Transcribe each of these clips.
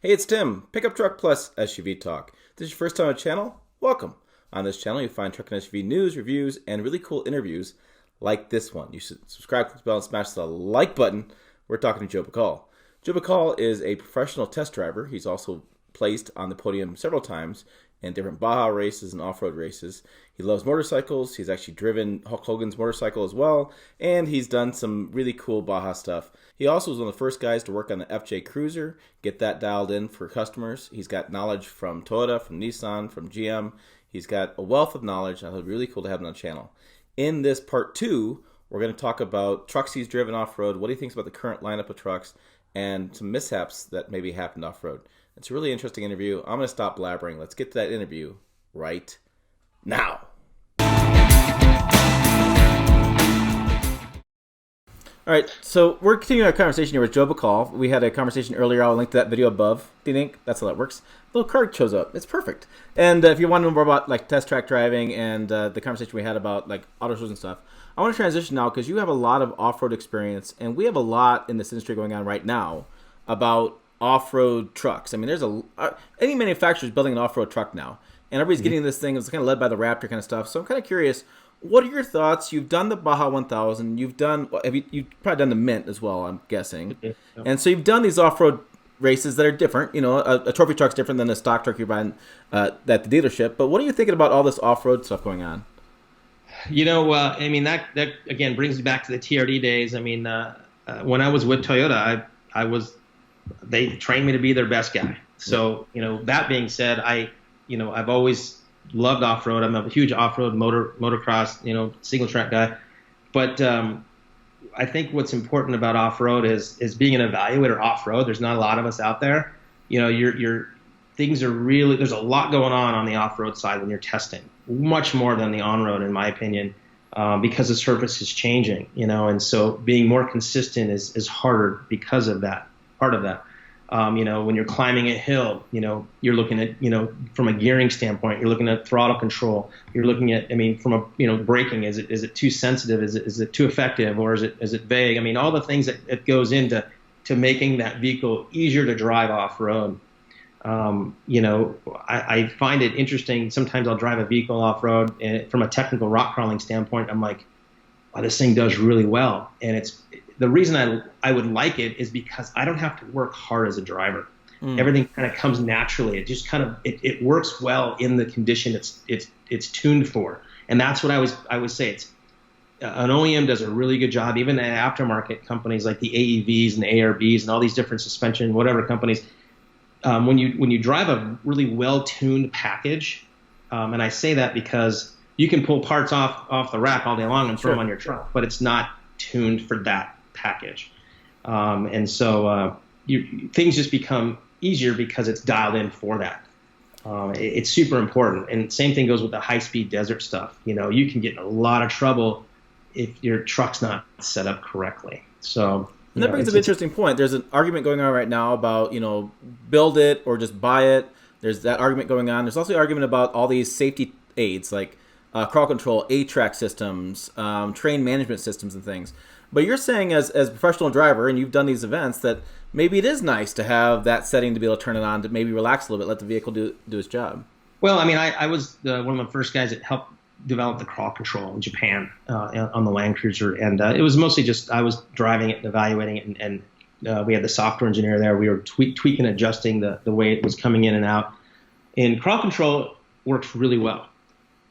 Hey, it's Tim, Pickup Truck Plus SUV Talk. If this is your first time on the channel, welcome. On this channel, you find truck and SUV news, reviews, and really cool interviews like this one. You should subscribe, click the bell, and smash the like button. We're talking to Joe Bacal. Joe Bacal is a professional test driver. He's also placed on the podium several times in different Baja races and off-road races. He loves motorcycles. He's actually driven Hulk Hogan's motorcycle as well, and he's done some really cool Baja stuff. He also was one of the first guys to work on the FJ Cruiser, get that dialed in for customers. He's got knowledge from Toyota, from Nissan, from GM. He's got a wealth of knowledge, and it's really cool to have him on the channel. In this part 2, we're going to talk about trucks he's driven off-road, what he thinks about the current lineup of trucks, and some mishaps that maybe happened off-road. It's a really interesting interview. I'm going to stop blabbering. Let's get to that interview right now. All right, so we're continuing our conversation here with Joe Bacal. We had a conversation earlier. I'll link to that video above. Do you think that's how that works? A little card shows up. It's perfect. And if you want to know more about like test track driving and the conversation we had about like auto shows and stuff, I want to transition now because you have a lot of off-road experience, and we have a lot in this industry going on right now about off-road trucks. I mean, there's any manufacturer is building an off-road truck now, and everybody's getting this thing. It's kind of led by the Raptor kind of stuff. So I'm kind of curious. What are your thoughts? You've done the Baja 1000. You've probably done the Mint as well, I'm guessing. Yeah. And so you've done these off-road races that are different. You know, a trophy truck's different than a stock truck you're buying at the dealership. But what are you thinking about all this off-road stuff going on? You know, I mean, that again brings me back to the TRD days. I mean, when I was with Toyota, they trained me to be their best guy. So, you know, that being said, I've always loved off-road. I'm a huge off-road motocross, you know, single track guy. But I think what's important about off-road is being an evaluator off-road. There's not a lot of us out there. You know, your things are really, there's a lot going on the off-road side when you're testing, much more than the on-road, in my opinion, because the surface is changing, you know, and so being more consistent is harder because of that, part of that. You know, when you're climbing a hill, you know, you're looking at, you know, from a gearing standpoint, you're looking at throttle control. You're looking at, I mean, from a, you know, braking, is it too sensitive? Is it too effective, or is it vague? I mean, all the things that goes into making that vehicle easier to drive off road. You know, I find it interesting. Sometimes I'll drive a vehicle off road, and from a technical rock crawling standpoint, I'm like, wow, this thing does really well, and it's. The reason I would like it is because I don't have to work hard as a driver. Everything kind of comes naturally. It just kind of it works well in the condition it's tuned for, and that's what I would say. It's an OEM does a really good job. Even the aftermarket companies like the AEVs and the ARBs and all these different suspension whatever companies, when you drive a really well tuned package, and I say that because you can pull parts off the rack all day long and throw them on your truck, but it's not tuned for that package, and so things just become easier because it's dialed in for that. It's super important, and same thing goes with the high-speed desert stuff. You know, you can get in a lot of trouble if your truck's not set up correctly. So and that brings up an interesting point. There's an argument going on right now about, you know, build it or just buy it. There's that argument going on. There's also an argument about all these safety aids like crawl control, A-track systems, train management systems and things. But you're saying as a professional driver, and you've done these events, that maybe it is nice to have that setting to be able to turn it on, to maybe relax a little bit, let the vehicle do its job. Well, I mean, I was one of the first guys that helped develop the crawl control in Japan on the Land Cruiser. And it was mostly just I was driving it and evaluating it. And we had the software engineer there. We were tweaking, adjusting the way it was coming in and out. And crawl control works really well.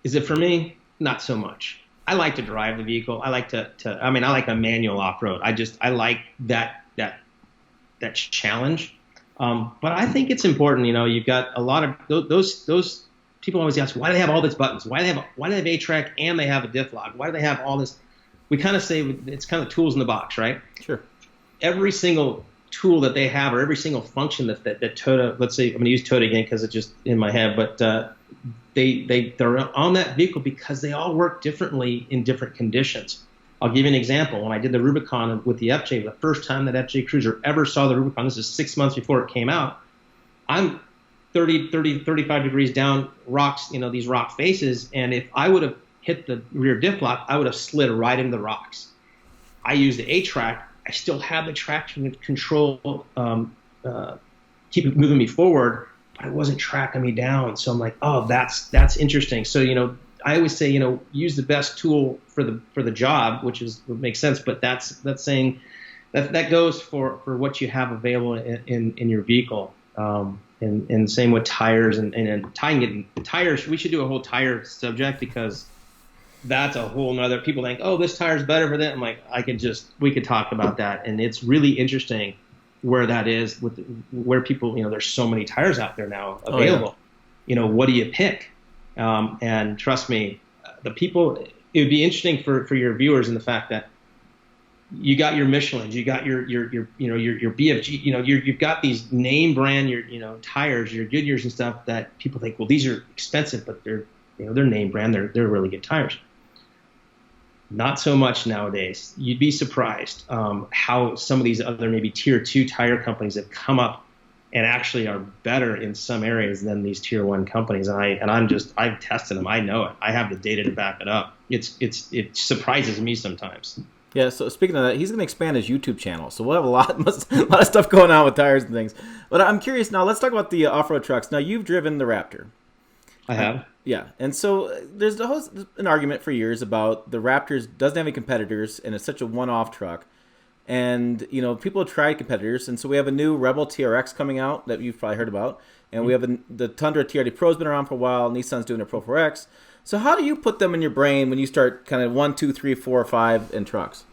Is it for me? Not so much. I like to drive the vehicle. I like I like a manual off-road. I like that challenge. But I think it's important. You know, you've got a lot of those people always ask, why do they have all these buttons? Why do they have A-track and they have a diff lock? Why do they have all this? We kind of say it's kind of tools in the box, right? Sure. Every single tool that they have, or every single function that Toyota, let's say, I'm going to use Toyota again because it's just in my head, but they're on that vehicle because they all work differently in different conditions. I'll give you an example. When I did the Rubicon with the FJ, the first time that FJ Cruiser ever saw the Rubicon, this is 6 months before it came out, I'm 35 degrees down rocks, you know, these rock faces, and if I would have hit the rear diff lock, I would have slid right into the rocks. I used the A-track. I still have the traction control keep moving me forward, but it wasn't tracking me down. So I'm like, oh, that's interesting. So, I always say, use the best tool for the job, which makes sense. But that's saying that goes for what you have available in your vehicle. And same with tires and tying it. Tires, we should do a whole tire subject, because that's a whole nother. People think, oh, this tire's better for that. I'm like, we could talk about that, and it's really interesting where that is where people, there's so many tires out there now available. Oh, yeah. What do you pick? And trust me, the people, it would be interesting for your viewers in the fact that you got your Michelins, you got your BFG, you've got these name brand, tires, your Goodyears and stuff that people think, well, these are expensive, but they're name brand, they're really good tires. Not so much nowadays. You'd be surprised how some of these other maybe tier 2 tire companies have come up and actually are better in some areas than these tier 1 companies. And I've tested them. I know it. I have the data to back it up. It surprises me sometimes. Yeah, so speaking of that, he's going to expand his YouTube channel. So we'll have a lot of stuff going on with tires and things. But I'm curious now, let's talk about the off-road trucks. Now, you've driven the Raptor. I have. Yeah, and so there's an argument for years about the Raptors doesn't have any competitors, and it's such a one-off truck. And, people have tried competitors, and so we have a new Rebel TRX coming out that you've probably heard about. And we have the Tundra TRD Pro's been around for a while. Nissan's doing a Pro 4X. So how do you put them in your brain when you start kind of 1, 2, 3, 4, 5 in trucks?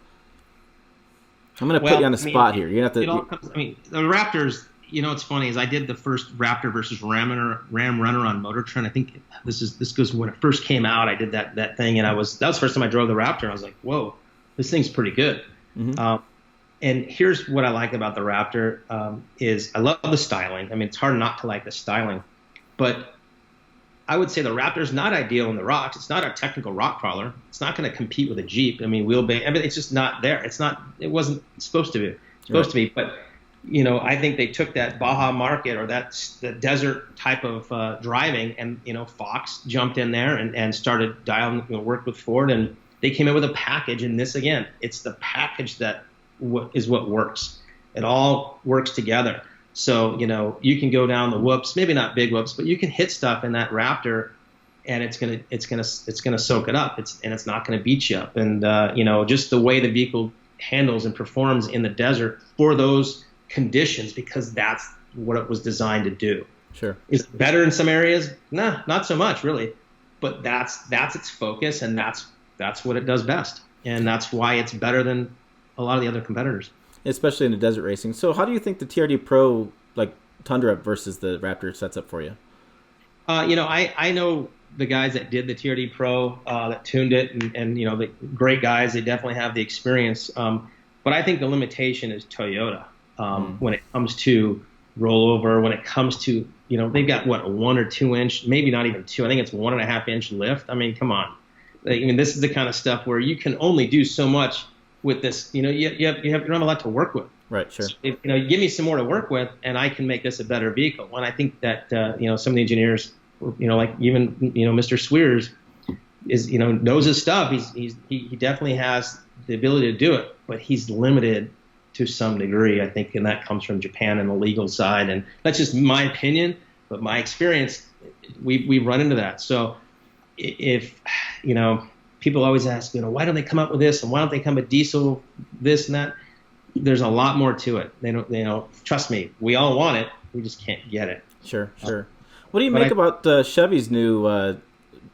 I'm going to put you on the spot here. You're gonna have to. The Raptors. What's funny is I did the first Raptor versus Ram Runner on Motor Trend. I think this goes when it first came out. I did that thing, and that was the first time I drove the Raptor. I was like, whoa, this thing's pretty good. Mm-hmm. And here's what I like about the Raptor is I love the styling. It's hard not to like the styling, but I would say the Raptor's not ideal in the rocks. It's not a technical rock crawler. It's not going to compete with a Jeep. Wheelbase. It's just not there. It's not. It wasn't supposed to be. But I think they took that Baja market or the desert type of driving, and Fox jumped in there and started dialing, worked with Ford, and they came in with a package. And this again, it's the package that is what works. It all works together. So, you can go down the whoops, maybe not big whoops, but you can hit stuff in that Raptor, and it's gonna soak it up. It's not gonna beat you up. And just the way the vehicle handles and performs in the desert for those conditions, because that's what it was designed to do. Sure. Is it better in some areas? Nah, not so much really. But that's its focus, and that's what it does best. And that's why it's better than a lot of the other competitors. Especially in the desert racing. So how do you think the TRD Pro, like Tundra versus the Raptor, sets up for you? I know the guys that did the TRD Pro, that tuned it, and the great guys. They definitely have the experience. But I think the limitation is Toyota when it comes to rollover. When it comes to they've got a 1 or 2 inch, maybe not even 2. I think it's 1.5 inch lift. Come on. This is the kind of stuff where you can only do so much with this. You don't have a lot to work with. Right. Sure. So if, give me some more to work with, and I can make this a better vehicle. And I think that some of the engineers, like even Mr. Swears, is knows his stuff. He definitely has the ability to do it, but he's limited to some degree, I think, and that comes from Japan and the legal side. And that's just my opinion, but my experience, we run into that. So if people always ask, why don't they come up with this, and why don't they come with diesel, this and that? There's a lot more to it. They don't. Trust me, we all want it. We just can't get it. Sure. What do you make about Chevy's new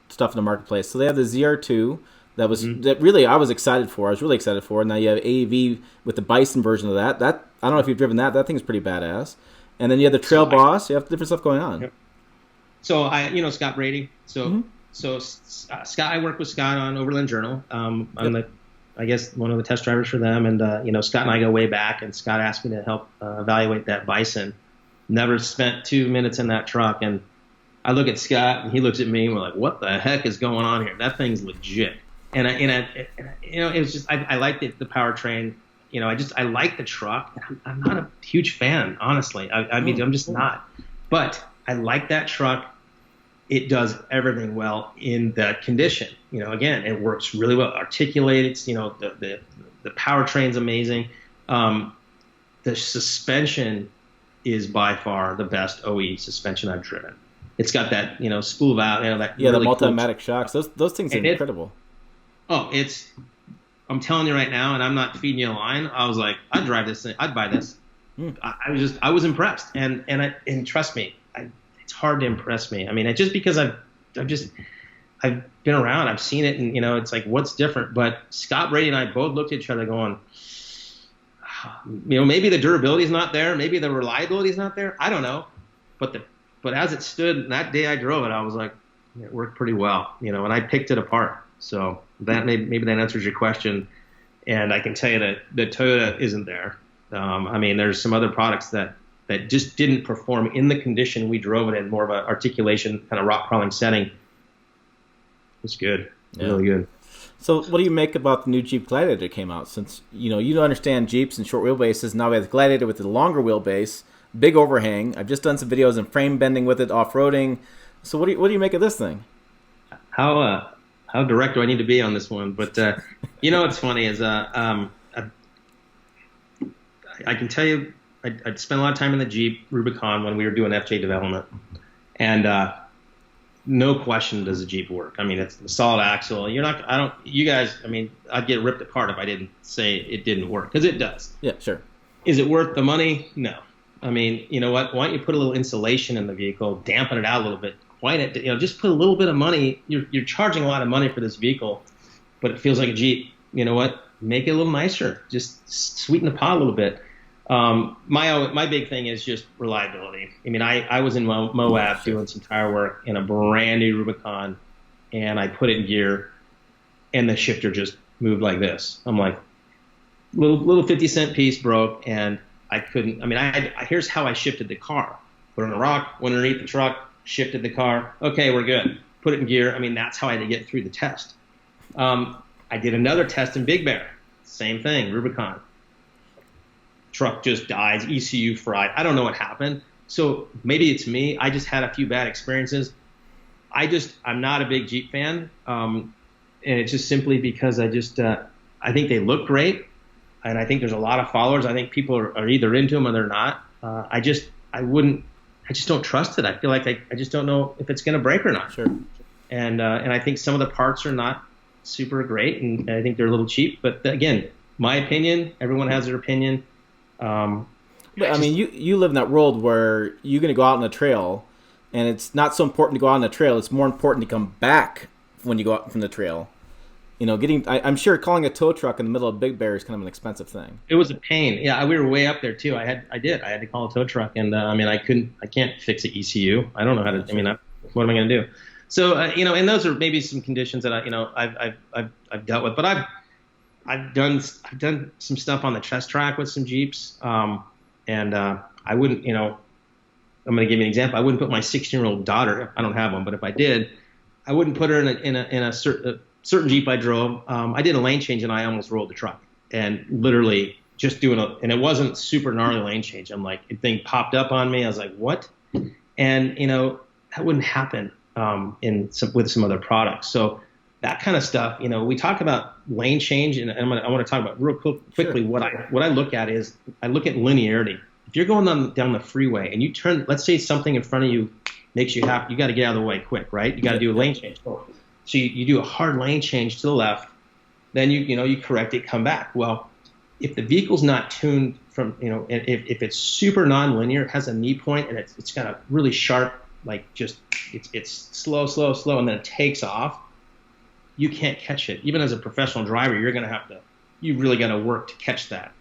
stuff in the marketplace? So they have the ZR2 that really I was excited for. I was really excited for. And now you have AEV with the Bison version of that. That I don't know if you've driven that. That thing's pretty badass. And then you have the Trail Boss. You have different stuff going on. Yep. So Scott Brady. So Scott, I work with Scott on Overland Journal. I'm I guess one of the test drivers for them, and Scott and I go way back. And Scott asked me to help evaluate that Bison. Never spent 2 minutes in that truck, and I look at Scott, and he looks at me, and we're like, "What the heck is going on here? That thing's legit." And it was just I liked the powertrain. I like the truck. I'm not a huge fan, honestly. I'm just not. But I like that truck. It does everything well in that condition. Again, it works really well. Articulated. The powertrain's amazing. The suspension is by far the best OE suspension I've driven. It's got that, spool valve, that Yeah, really the multi-matic shocks. Those things are incredible. I'm telling you right now, and I'm not feeding you a line. I was like, I'd drive this thing. I'd buy this. I was impressed. And trust me, it's hard to impress me. I mean, just because I've been around, I've seen it, and it's like, what's different? But Scott Brady and I both looked at each other going, maybe the durability is not there, maybe the reliability is not there. I don't know, but as it stood that day I drove it, I was like, it worked pretty well, and I picked it apart. So that maybe that answers your question. And I can tell you that the Toyota isn't there. There's some other products that just didn't perform in the condition we drove it in, more of an articulation kind of rock crawling setting. It's good, really good. So what do you make about the new Jeep Gladiator that came out? Since you don't understand Jeeps and short wheelbases, now we have the Gladiator with the longer wheelbase, big overhang. I've just done some videos in frame bending with it, off-roading. So what do you make of this thing? How direct do I need to be on this one? But what's funny is I can tell you I'd spent a lot of time in the Jeep Rubicon when we were doing FJ development, and no question does the Jeep work. I mean, it's a solid axle. You guys, I'd get ripped apart if I didn't say it didn't work, because it does. Yeah, sure. Is it worth the money? No. You know what? Why don't you put a little insulation in the vehicle, dampen it out a little bit? Just put a little bit of money. You're charging a lot of money for this vehicle, but it feels like a Jeep. You know what? Make it a little nicer. Just sweeten the pot a little bit. My big thing is just reliability. I was in Moab doing some tire work in a brand new Rubicon, and I put it in gear, and the shifter just moved like this. I'm like, little 50-cent piece broke, and I couldn't. Here's how I shifted the car: put it on a rock, went underneath the truck, shifted the car. Okay, we're good. Put it in gear. That's how I had to get through the test. I did another test in Big Bear. Same thing, Rubicon. Truck just dies, ECU fried. I don't know what happened. So maybe it's me. I just had a few bad experiences. I'm not a big Jeep fan. And it's just simply because I think they look great. And I think there's a lot of followers. I think people are either into them or they're not. I just don't trust it. I feel like I just don't know if it's going to break or not. Sure. And I think some of the parts are not super great, and I think they're a little cheap. But again, my opinion. Everyone has their opinion. But you live in that world where you're going to go out on the trail, and it's not so important to go out on the trail. It's more important to come back when you go out from the trail. I'm sure calling a tow truck in the middle of Big Bear is kind of an expensive thing. It was a pain. Yeah, we were way up there too. I had to call a tow truck, and I can't fix the ECU. I don't know how to. What am I going to do? So and those are maybe some conditions that I've dealt with. But I've done some stuff on the test track with some Jeeps, and I wouldn't. I'm going to give you an example. I wouldn't put my 16-year-old daughter. I don't have one, but if I did, I wouldn't put her in a certain Jeep I drove. I did a lane change and I almost rolled the truck, and literally just and it wasn't super gnarly lane change. I'm like, the thing popped up on me. I was like, what? And that wouldn't happen with some other products. So that kind of stuff, we talk about lane change, and I want to talk about real quickly. Sure. What I look at is I look at linearity. If you're going down the freeway and you turn, let's say something in front of you makes you happy, you got to get out of the way quick, right? You got to do a lane change. So you do a hard lane change to the left, then you correct it, come back. Well, if the vehicle's not tuned from, if it's super non-linear, it has a knee point and it's got a really sharp, like just it's slow, and then it takes off. You can't catch it. Even as a professional driver, you really got to work to catch that.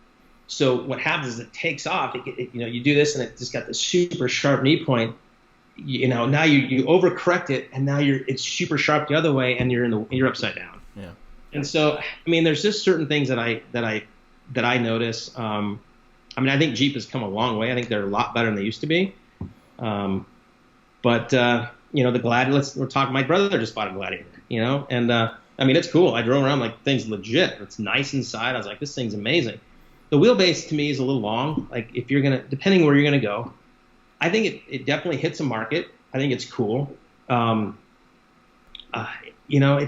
So what happens is it takes off. You do this, and it just got this super sharp knee point. Now you overcorrect it, and now it's super sharp the other way, and you're upside down. Yeah. And so there's just certain things that I notice. I think Jeep has come a long way. I think they're a lot better than they used to be. But the Gladiator. We're talking. My brother just bought a Gladiator. And it's cool. I drove around like thing's legit. It's nice inside. I was like, this thing's amazing. The wheelbase to me is a little long. Like if you're depending where you're gonna go, I think it definitely hits a market. I think it's cool. It's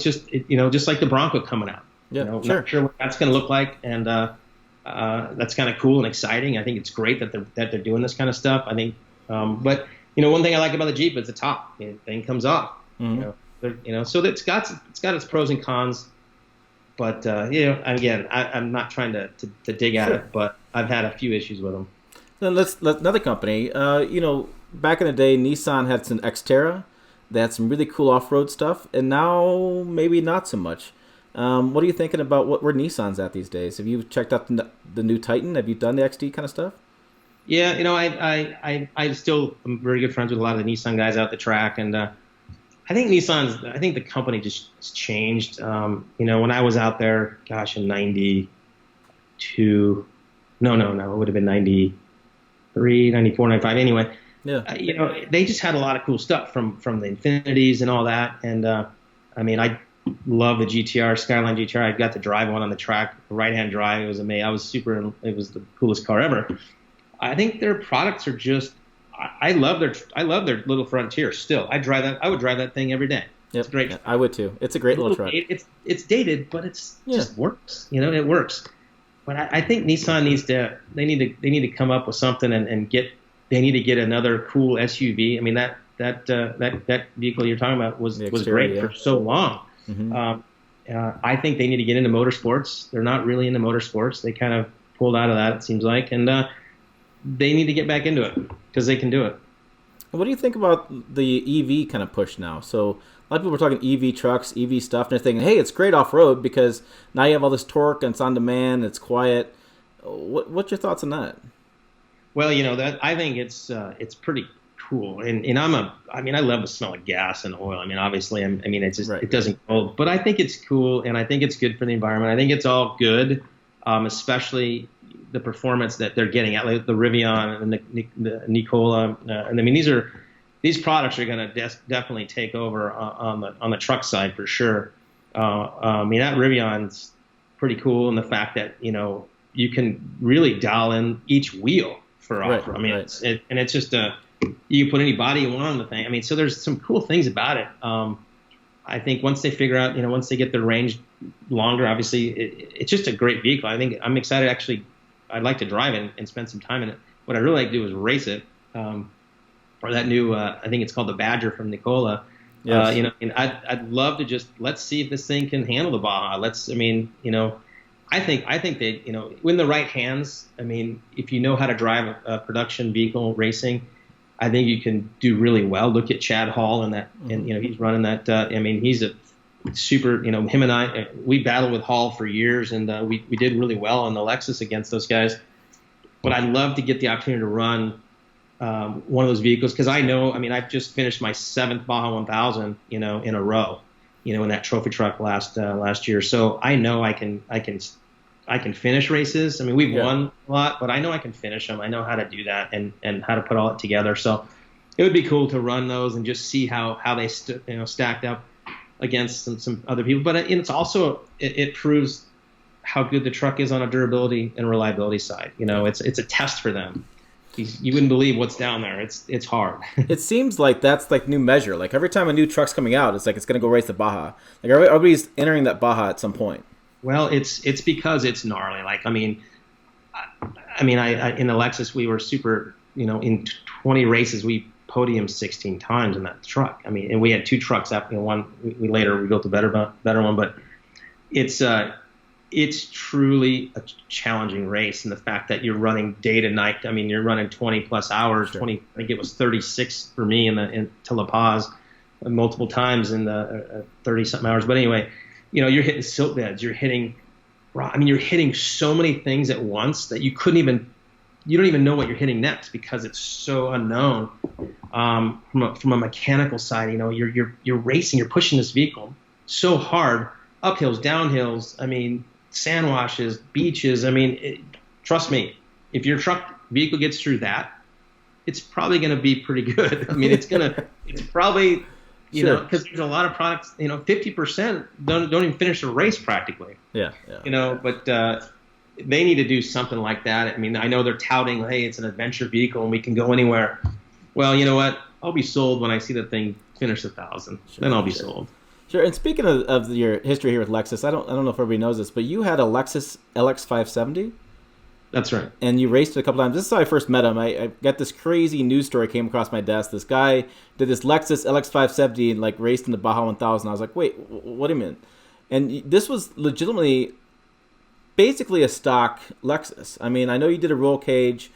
just just like the Bronco coming out. Yeah, sure. Not sure what that's gonna look like, and That's kind of cool and exciting. I think it's great that they're doing this kind of stuff. I think, but one thing I like about the Jeep is the top. The thing comes off. Mm-hmm. So it's got its pros and cons. But again, I'm not trying to dig at it, but I've had a few issues with them. Then let's another company. Back in the day, Nissan had some Xterra. They had some really cool off-road stuff, and now maybe not so much. What are you thinking about where Nissan's at these days? Have you checked out the new Titan? Have you done the XD kind of stuff? Yeah, I still am very good friends with a lot of the Nissan guys out the track, and I think the company just changed. When I was out there, gosh, in '92, no, it would have been '93, '94, '95. Anyway, yeah, they just had a lot of cool stuff from the Infinities and all that, and I love the GTR, Skyline GTR. I got to drive one on the track, right-hand drive. It was amazing. It was the coolest car ever. I think their products are just. I love their little Frontier still. I would drive that thing every day. Yep. It's great. Yeah, I would too. It's a great little truck. It's dated, but just works. It works. But I think Nissan needs to come up with something and they need to get another cool SUV. I mean that vehicle you're talking about was great for so long. Mm-hmm. I think they need to get into motorsports. They're not really into motorsports. They kind of pulled out of that, it seems like, and they need to get back into it because they can do it. What do you think about the EV kind of push now? So a lot of people are talking EV trucks, EV stuff, and they're thinking, hey, it's great off-road because now you have all this torque and it's on demand, it's quiet. What's your thoughts on that? Well, that I think it's pretty cool, and I love the smell of gas and oil. I mean, obviously, it's just it doesn't go, but I think it's cool, and I think it's good for the environment. I think it's all good, especially the performance that they're getting at, like the Rivian and the Nikola. These products are going to definitely take over on the truck side for sure. That Rivian's pretty cool in the fact that you can really dial in each wheel for off-road. It's just you can put any body you want on the thing. So there's some cool things about it. I think once they figure out, once they get the range longer, obviously it's just a great vehicle. I think I'm excited. Actually, I'd like to drive it and spend some time in it. What I really like to do is race it. Or that new, I think it's called the Badger from Nikola. Yes. I'd love to just let's see if this thing can handle the Baja. I think they, in the right hands. If you know how to drive a production vehicle racing, I think you can do really well. Look at Chad Hall and that, and he's running that. He's a super. Him and I, we battled with Hall for years, and we did really well on the Lexus against those guys. But I'd love to get the opportunity to run one of those vehicles because I know. I've just finished my 7th Baja 1000, in a row, in that trophy truck last year. So I know I can finish races. We've won a lot, but I know I can finish them. I know how to do that and how to put all it together. So it would be cool to run those and just see how they stacked up against some other people. But it's also it proves how good the truck is on a durability and reliability side. It's a test for them. You wouldn't believe what's down there. It's hard. It seems like that's like new measure. Like every time a new truck's coming out, it's like it's going to go race the Baja. Like everybody's entering that Baja at some point. Well, it's because it's gnarly. I in the Lexus we were super. In 20 races we podiumed 16 times in that truck. And we had 2 trucks after one. We later rebuilt a better one, but it's truly a challenging race in the fact that you're running day to night. You're running 20 plus hours. Sure. 20. I think it was 36 for me to La Paz, multiple times in the 30 something hours. But anyway, you're hitting silt beds. You're hitting so many things at once that you don't even know what you're hitting next because it's so unknown. From a mechanical side, you're racing. You're pushing this vehicle so hard, uphills, downhills. Sand washes, beaches. Trust me, if your truck vehicle gets through that, it's probably going to be pretty good. It's probably, because there's a lot of products, 50% don't even finish the race practically. Yeah. But they need to do something like that. I know they're touting, hey, it's an adventure vehicle and we can go anywhere. Well, you know what? I'll be sold when I see that thing finish 1,000. Then I'll be sold. Sure. And speaking of your history here with Lexus, I don't know if everybody knows this, but you had a Lexus LX 570. That's right. And you raced it a couple times. This is how I first met him. I got this crazy news story came across my desk. This guy did this Lexus LX 570 and like raced in the Baja 1000. I was like, wait, what do you mean? And this was legitimately basically a stock Lexus. I mean, I know you did a roll cage.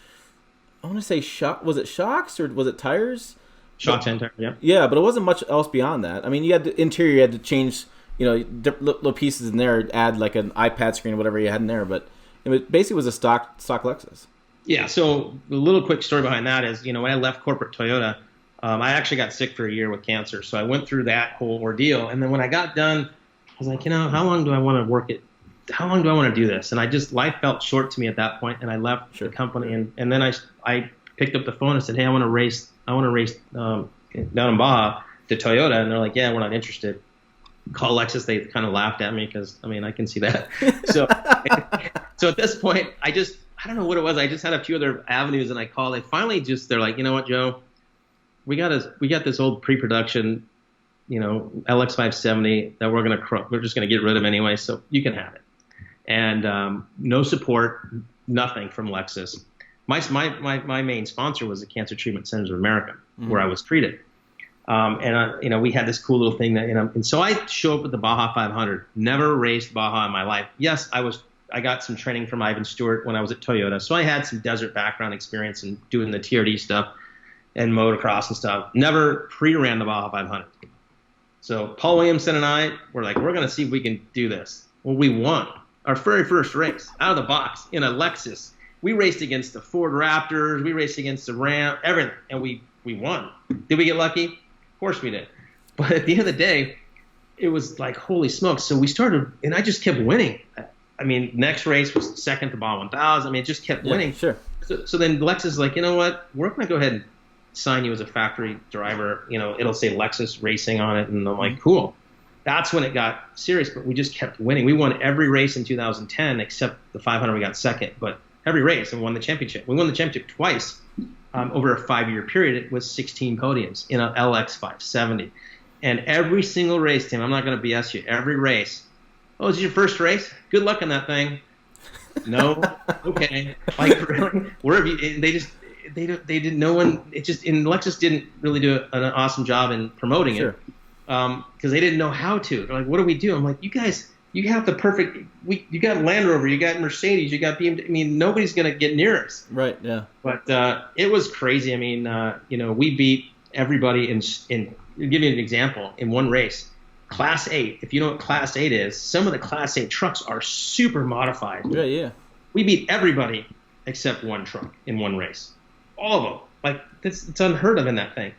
I want to say shock. Was it shocks or was it tires? Shocks and tires, yeah. Yeah, but it wasn't much else beyond that. I mean, you had the interior, you had to change, little pieces in there, add like an iPad screen or whatever you had in there, but it basically was a stock Lexus. Yeah, so the little quick story behind that is, when I left corporate Toyota, I actually got sick for a year with cancer. So I went through that whole ordeal. And then when I got done, I was like, how long do I want to work it? How long do I want to do this? And life felt short to me at that point, and I left the company. And then I picked up the phone and said, hey, I want to race down in Baja to Toyota. And they're like, yeah, we're not interested. Call Lexus. They kind of laughed at me because, I can see that. So at this point, I don't know what it was. I just had a few other avenues, and I called. They're like, you know what, Joe? We got this old pre-production, LX 570 that we're just gonna get rid of anyway, so you can have it. And no support, nothing from Lexus. My main sponsor was the Cancer Treatment Centers of America, where I was treated. And we had this cool little thing that, and so I show up at the Baja 500. Never raced Baja in my life. Yes, I got some training from Ivan Stewart when I was at Toyota, so I had some desert background experience in doing the TRD stuff and motocross and stuff. Never pre-ran the Baja 500. So Paul Williamson and I were like, we're going to see if we can do this. Well, we won our very first race out of the box in a Lexus. We raced against the Ford Raptors. We raced against the Ram, everything, and we won. Did we get lucky? Of course we did. But at the end of the day, it was like, holy smokes. So we started, and I just kept winning. Next race was second to Baja 1000. It just kept winning. Sure. So then Lexus is like, you know what? We're going to go ahead and sign you as a factory driver. It'll say Lexus Racing on it. And I'm like, cool. That's when it got serious, but we just kept winning. We won every race in 2010 except the 500 we got second, but every race and won the championship. We won the championship twice over a 5-year period. It was 16 podiums in an LX 570. And every single race, Tim, I'm not going to BS you, every race. Oh, is this your first race? Good luck on that thing. No? Okay. Like, where have you? They didn't. No one. It just. And Lexus didn't really do an awesome job in promoting it, because they didn't know how to. They're like, what do we do? I'm like, you guys, you have the perfect. You got Land Rover, you got Mercedes, you got BMW. Nobody's gonna get near us. Right. Yeah. But it was crazy. We beat everybody in. I'll give you an example. In one race, Class 8. If you know what Class 8 is, some of the Class 8 trucks are super modified. Yeah. Yeah. We beat everybody except one truck in one race. All of them. Like, it's unheard of in that thing.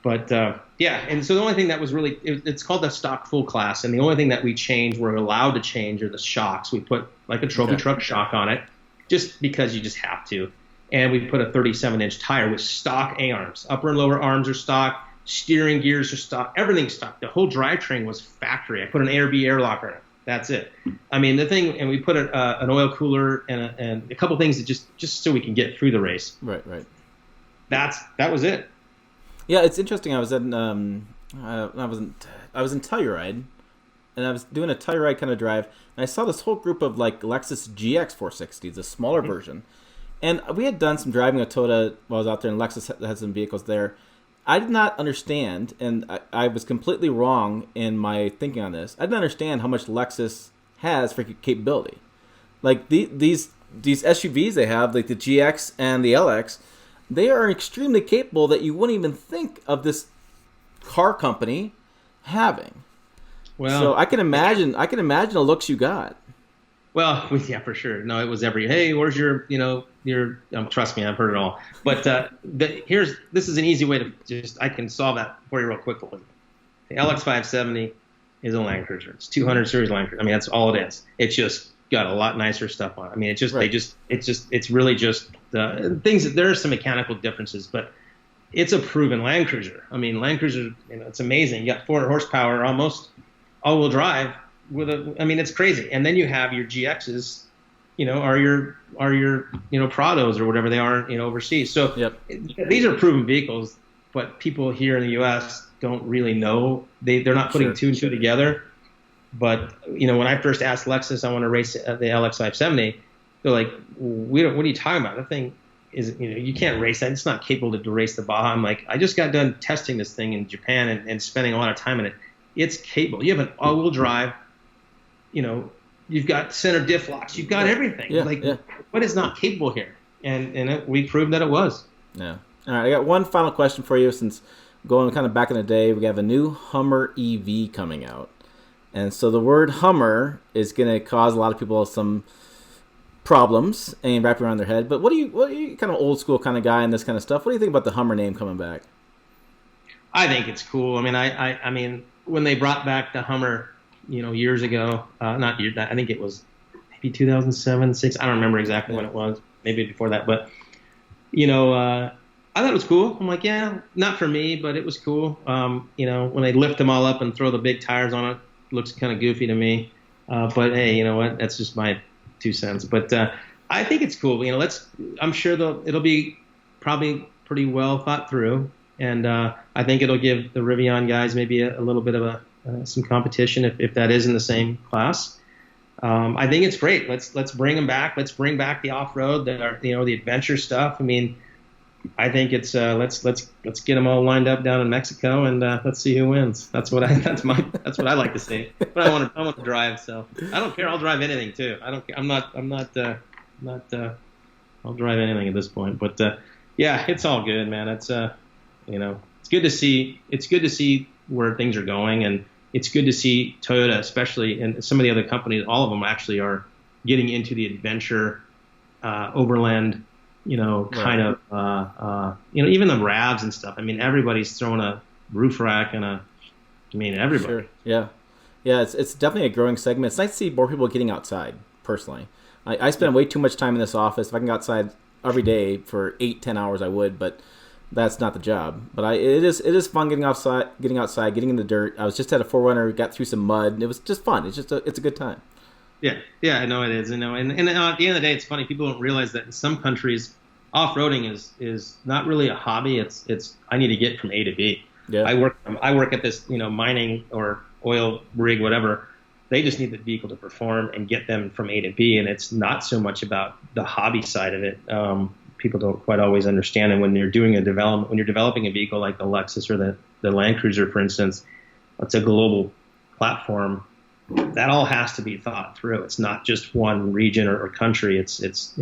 But, and so the only thing that was really, it's called the stock full class, and the only thing that we're allowed to change are the shocks. We put, like, a trophy truck shock on it, just because you just have to. And we put a 37-inch tire with stock A-arms. Upper and lower arms are stock, steering gears are stock, everything's stock. The whole drivetrain was factory. I put an A or B air locker in it. That's it. And we put an oil cooler and a couple things that just so we can get through the race. Right. That was it. Yeah, it's interesting. I was in Telluride, and I was doing a Telluride kind of drive, and I saw this whole group of like Lexus GX 460s, a smaller version, and we had done some driving with Toyota while I was out there, and Lexus had some vehicles there. I did not understand, and I was completely wrong in my thinking on this. I didn't understand how much Lexus has for capability. Like these SUVs they have, like the GX and the LX, they are extremely capable that you wouldn't even think of this car company having. Well, so I can imagine the looks you got. Well, yeah, for sure. No, it was hey, where's your trust me, I've heard it all. But this is an easy way to I can solve that for you real quickly. The LX 570 is a Land Cruiser. It's 200 series Land Cruiser. That's all it is. It's just got a lot nicer stuff on it. It's really just things. There are some mechanical differences, but it's a proven Land Cruiser. Land Cruiser, it's amazing. You got 400 horsepower, almost all-wheel drive. It's crazy. And then you have your GXs, are your Prados or whatever they are, overseas. So these are proven vehicles, but people here in the U.S. don't really know. They're not putting two and two together. But when I first asked Lexus, I want to race the LX 570, they're like, we don't. What are you talking about? That thing is, you can't race that. It's not capable to race the Baja. I'm like, I just got done testing this thing in Japan and spending a lot of time in it. It's capable. You have an all-wheel drive. You've got center diff locks. You've got everything. What is not capable here? And we proved that it was. Yeah. All right. I got one final question for you. Since going kind of back in the day, we have a new Hummer EV coming out, and so the word Hummer is going to cause a lot of people some problems and wrap around their head. But what are you kind of old school kind of guy in this kind of stuff? What do you think about the Hummer name coming back? I think it's cool. I mean, I mean, when they brought back the Hummer, years ago, not years, I think it was maybe 2007, 6. I don't remember exactly when it was. Maybe before that, but I thought it was cool. I'm like, yeah, not for me, but it was cool. When they lift them all up and throw the big tires on it, looks kind of goofy to me. But hey, you know what? That's just my 2 cents. But I think it's cool. I'm sure it'll be probably pretty well thought through, and I think it'll give the Rivian guys maybe a little bit of some competition if that is in the same class. I think it's great. Let's bring them back. Let's bring back the off-road, the adventure stuff. I mean, I think it's let's get them all lined up down in Mexico and let's see who wins. That's what I like to see. But I want to drive, so I don't care. I'll drive anything too. I don't care. I'm not I'll drive anything at this point. But yeah, it's all good, man. It's it's good to see. It's good to see where things are going, and it's good to see Toyota, especially, and some of the other companies, all of them actually are getting into the adventure, overland, kind of, even the RAVs and stuff. I mean, everybody's throwing a roof rack and everybody. Sure. Yeah. Yeah. It's definitely a growing segment. It's nice to see more people getting outside, personally. I spend way too much time in this office. If I can go outside every day for 8-10 hours, I would, but that's not the job. But it is fun getting outside, getting in the dirt. I was just at a 4Runner, got through some mud, and it was just fun. It's a good time. Yeah, I know it is. And at the end of the day, it's funny. People don't realize that in some countries, off-roading is not really a hobby. It's I need to get from A to B. Yeah. I work at this mining or oil rig, whatever. They just need the vehicle to perform and get them from A to B, and it's not so much about the hobby side of it. People don't quite always understand. And when you're developing a vehicle like the Lexus or the Land Cruiser, for instance, it's a global platform. That all has to be thought through. It's not just one region or country. It's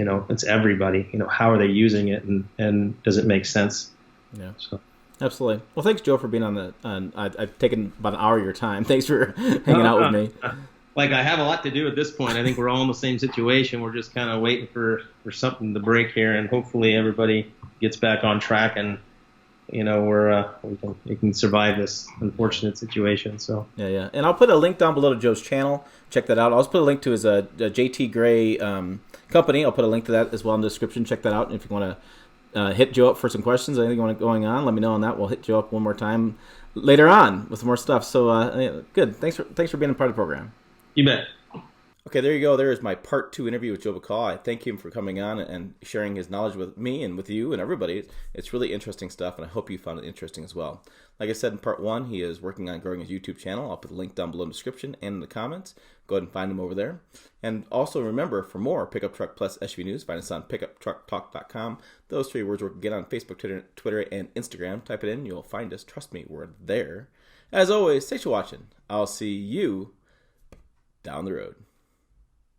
everybody. How are they using it, and does it make sense? Yeah. So. Absolutely. Well, thanks, Joe, for being I've taken about an hour of your time. Thanks for hanging out with me. Like, I have a lot to do at this point. I think we're all in the same situation. We're just kind of waiting for something to break here, and hopefully everybody gets back on track, and we can survive this unfortunate situation. So yeah. And I'll put a link down below to Joe's channel. Check that out. I'll also put a link to his JT Gray company. I'll put a link to that as well in the description. Check that out. And if you want to hit Joe up for some questions, anything going on, let me know on that. We'll hit Joe up one more time later on with more stuff. So good. Thanks for being a part of the program. You bet. Okay, there you go. There is my part 2 interview with Joe Bacal. I thank him for coming on and sharing his knowledge with me and with you and everybody. It's really interesting stuff, and I hope you found it interesting as well. Like I said in part 1, he is working on growing his YouTube channel. I'll put the link down below in the description and in the comments. Go ahead and find him over there. And also remember, for more Pickup Truck Plus SUV news, find us on pickuptrucktalk.com. Those 3 words work again on Facebook, Twitter, and Instagram. Type it in. You'll find us. Trust me, we're there. As always, thanks for watching. I'll see you down the road.